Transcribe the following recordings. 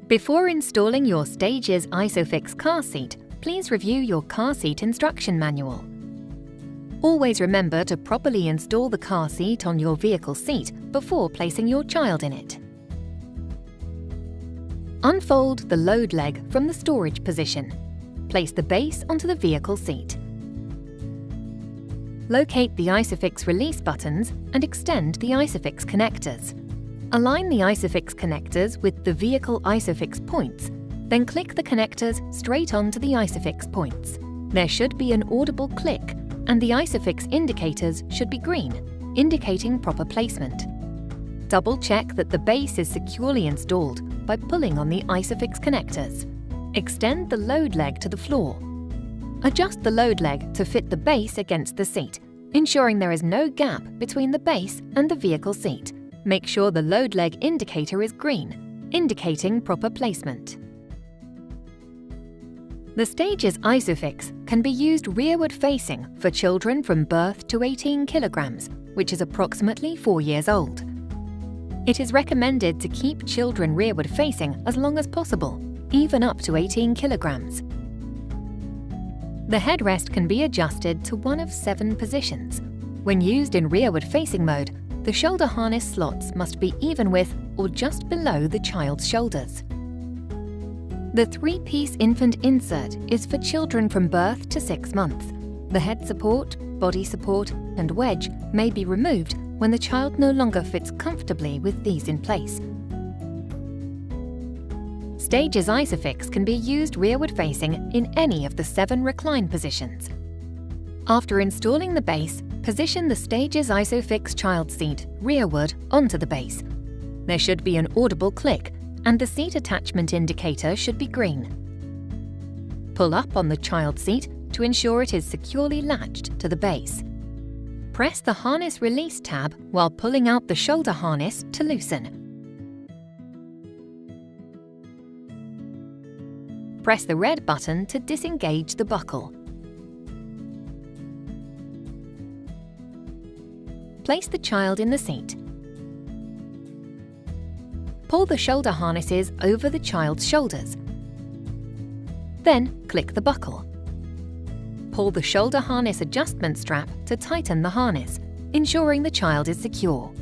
Before installing your Stages ISOFIX car seat, please review your car seat instruction manual. Always remember to properly install the car seat on your vehicle seat before placing your child in it. Unfold the load leg from the storage position. Place the base onto the vehicle seat. Locate the ISOFIX release buttons and extend the ISOFIX connectors. Align the ISOFIX connectors with the vehicle ISOFIX points, then click the connectors straight onto the ISOFIX points. There should be an audible click, and the ISOFIX indicators should be green, indicating proper placement. Double-check that the base is securely installed by pulling on the ISOFIX connectors. Extend the load leg to the floor. Adjust the load leg to fit the base against the seat, ensuring there is no gap between the base and the vehicle seat. Make sure the load leg indicator is green, indicating proper placement. The Stages ISOFIX can be used rearward facing for children from birth to 18 kilograms, which is approximately 4 years old. It is recommended to keep children rearward facing as long as possible, even up to 18 kilograms. The headrest can be adjusted to one of 7 positions. When used in rearward facing mode, the shoulder harness slots must be even with or just below the child's shoulders. The 3-piece infant insert is for children from birth to 6 months. The head support, body support, and wedge may be removed when the child no longer fits comfortably with these in place. Stages ISOFIX can be used rearward facing in any of the 7 recline positions. After installing the base, position the Stages ISOFIX child seat rearward onto the base. There should be an audible click, and the seat attachment indicator should be green. Pull up on the child seat to ensure it is securely latched to the base. Press the harness release tab while pulling out the shoulder harness to loosen. Press the red button to disengage the buckle. Place the child in the seat. Pull the shoulder harnesses over the child's shoulders. Then click the buckle. Pull the shoulder harness adjustment strap to tighten the harness, ensuring the child is secure.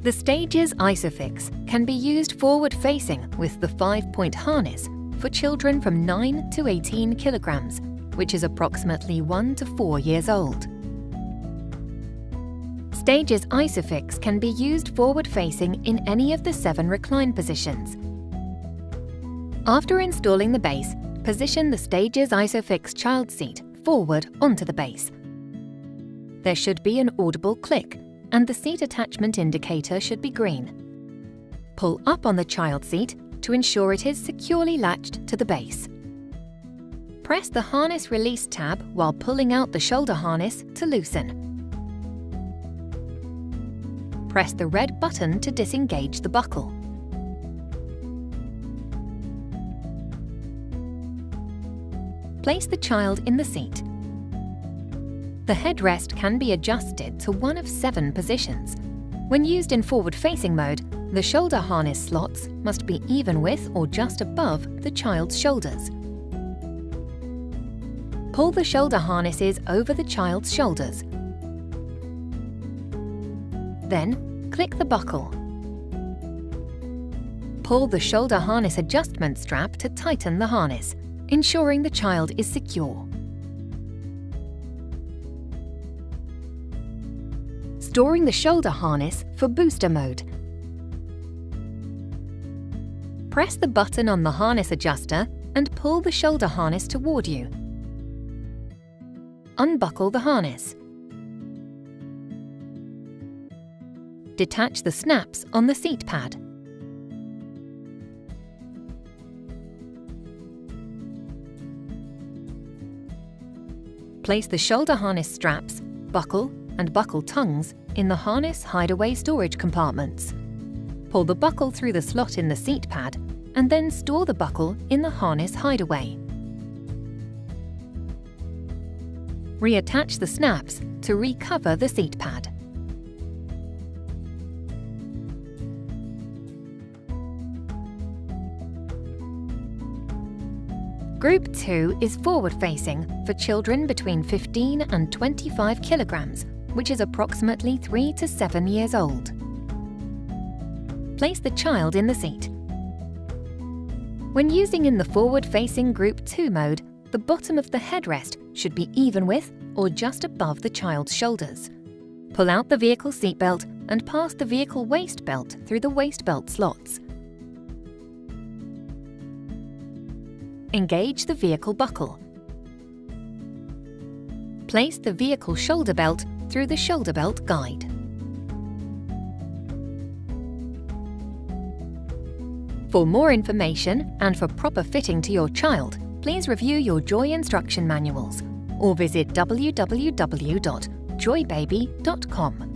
The Stages ISOFIX can be used forward-facing with the 5-point harness for children from 9 to 18 kilograms, which is approximately 1 to 4 years old. Stages ISOFIX can be used forward-facing in any of the 7 recline positions. After installing the base, position the Stages ISOFIX child seat forward onto the base. There should be an audible click, and the seat attachment indicator should be green. Pull up on the child seat to ensure it is securely latched to the base. Press the harness release tab while pulling out the shoulder harness to loosen. Press the red button to disengage the buckle. Place the child in the seat. The headrest can be adjusted to one of 7 positions. When used in forward-facing mode, the shoulder harness slots must be even with or just above the child's shoulders. Pull the shoulder harnesses over the child's shoulders. Then, click the buckle. Pull the shoulder harness adjustment strap to tighten the harness, ensuring the child is secure. Storing the shoulder harness for booster mode. Press the button on the harness adjuster and pull the shoulder harness toward you. Unbuckle the harness. Detach the snaps on the seat pad. Place the shoulder harness straps, buckle, and buckle tongues in the harness hideaway storage compartments. Pull the buckle through the slot in the seat pad and then store the buckle in the harness hideaway. Reattach the snaps to recover the seat pad. Group 2 is forward-facing for children between 15 and 25 kilograms, which is approximately 3 to 7 years old. Place the child in the seat. When using in the forward-facing Group 2 mode, the bottom of the headrest should be even with or just above the child's shoulders. Pull out the vehicle seatbelt and pass the vehicle waist belt through the waist belt slots. Engage the vehicle buckle. Place the vehicle shoulder belt through the shoulder belt guide. For more information and for proper fitting to your child, please review your Joie instruction manuals or visit www.joybaby.com.